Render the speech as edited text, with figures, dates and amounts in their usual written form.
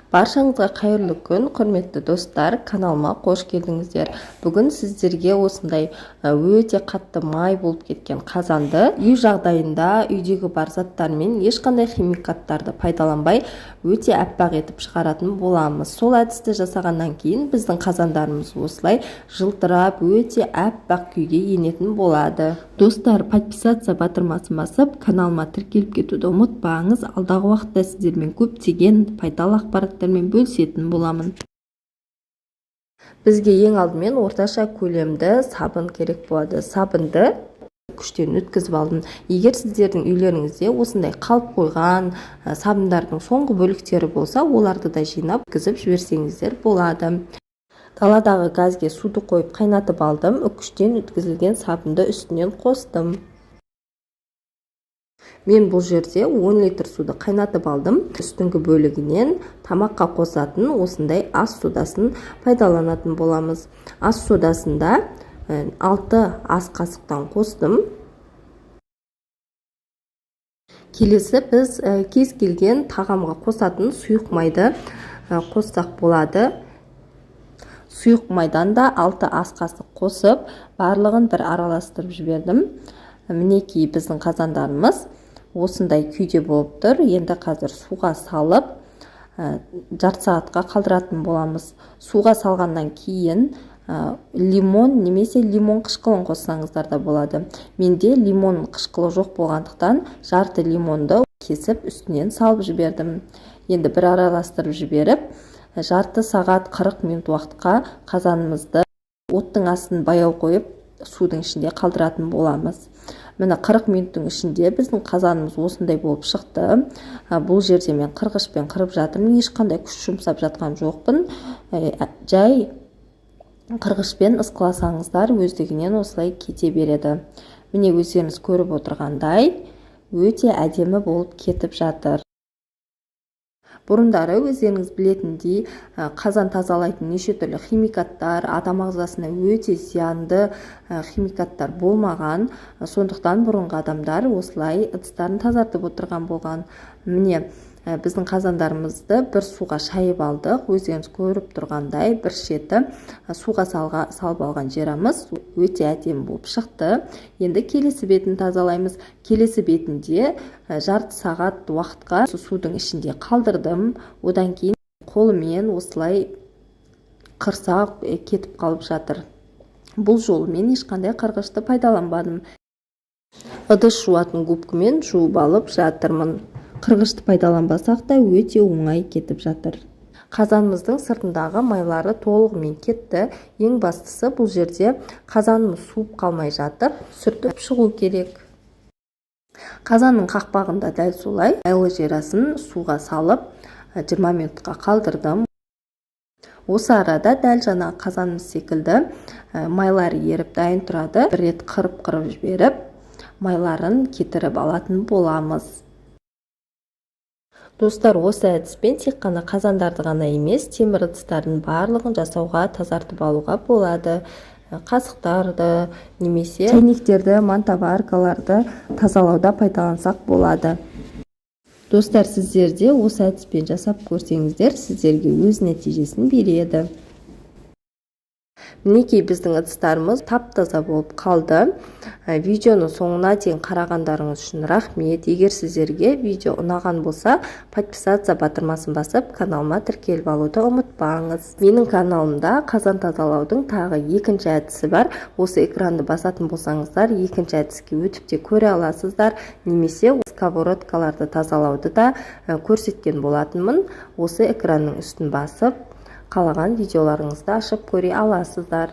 Баршаңызға қайырлы күн, құрметті достар, каналыма қош келдіңіздер. Бүгін сіздерге осындай өте қатты май болып кеткен қазанды үй жағдайында үйдегі бар заттармен ешқандай химикаттарды пайдаланбай өте аппақ етіп шығаратын боламыз. Сол әдісті жасағаннан кейін біздің қазандарымыз осылай жылтырап өте аппақ күйге енетін болады. Достар, подписаться батырмасын басып, каналыма тіркеліп кетуді ұмытпаңыз. Алдағы уақытта сіздермен көптеген пайдалы ақпараттармен бөлісетін боламын. Бізге ең алдымен орташа көлемді сабын керек болады. Сабынды күштен өткізіп алдым. Егер сіздердің үйлеріңізде осындай қалып қойған сабындардың соңғы бөліктері болса, оларды да жинап өткізіп жіберсеңіздер болады. Таладағы газге суды қойып қайнатып алдым. Үкіштен өткізілген сабынды үстінен қостым. Мен бұл жерде 10 литр суды қайнатып алдым. Үстіңгі бөлігінен тамаққа қосатын осындай ас содасын пайдаланатын боламыз. Ас содасында 6 ас қасықтан қостым. Келесі біз кез келген тағамға қосатын сұйық майды қоссақ болады. Сұйық майдан да 6 ас қасық қосып, барлығын бір араластырып жібердім. Мінекей біздің қазандарымыз осындай күйде болып тұр. Енді қазір суға салып, жарты сағатқа қалдыратын боламыз. Суға салғаннан кейін лимон немесе лимон қышқылын қоссаңыздар да болады. Менде лимон қышқылы жоқ болғандықтан жарты лимонды кесіп үстінен салып жібердім. Енді бір араластырып жіберіп, жарты сағат 40 минут уақытқа қазанымызды оттың астын баяу қойып судың ішінде қалдыратын боламыз. Міне 40 минуттың ішінде біздің қазанымыз осындай болып шықты. Бұл жерде мен қырғышпен қырып жатырмын, ешқандай күш жұмсап жатқан жоқпын. Жай қырғышпен ысқыласаңыздар өздігінен осылай кете береді. Міне өздеріңіз көріп отырғандай өте әдемі болып кетіп жатыр. Бұрындары өздеріңіз білетіндей қазан тазалайтын неше түрлі химикаттар, адам ағзасына өте зиянды химикаттар болмаған. Сондықтан бұрынғы адамдар осылай ыдыстарын тазартып отырған болған. Міне біздің қазандарымызды бір суға шайып алдық. Өздеріңіз көріп тұрғандай бір шеті суға салып алған жеріміз өте әдемі болып шықты. Енді келесі бетін тазалаймыз. Келесі бетінде жарты сағат уақытқа судың ішінде қалдырдым. Одан кейін қолымен осылай қырсақ кетіп қалып жатыр. Бұл жолы мен ешқандай қырғышты пайдаланбадым. Ыдыс жуатын губкамен жуып алып жатырмын. Қырғышты пайдаланбасақ та өте оңай кетіп жатыр. Қазанымыздың сыртындағы майлары толығымен кетті. Ең бастысы бұл жерде қазанымыз суып қалмай жатып, сүртіп шығу керек. Қазанның қақпағында дәл солай майлы жерасын суға салып 20 минутқа қалдырдым. Осы арада дәл жаңа қазанымыз секілді майлары еріп дайын тұрады. Бір рет қырып жіберіп, майларын кетіріп алатын боламыз. Достар, осы әдіспен тек қана қазандарды ғана емес, темір ыдыстардың барлығын жасауға, тазартып алуға болады. Қасықтарды, немесе чайниктерді, мантабаркаларды тазалауда пайдалансақ болады. Достар, сіздер де осы әдіспен жасап көрсеңіздер, сіздерге өз нәтижесін береді. Мінекей біздің ыдыстарымыз тап-таза болып қалды. Видеоны соңына дейін қарағандарыңыз үшін рахмет. Егер сіздерге видео ұнаған болса, подписаться батырмасын басып, каналыма тіркеліп алуды ұмытпаңыз. Менің каналымда қазан тазалаудың тағы екінші әдісі бар. Осы экранды басатын болсаңыздар, екінші әдіске өтіп те көре аласыздар. Немесе сковородкаларды тазалауды да көрсеткен болатынмын. Осы экранның үстін басып, қалаған видеоларыңызды ашып көре аласыздар.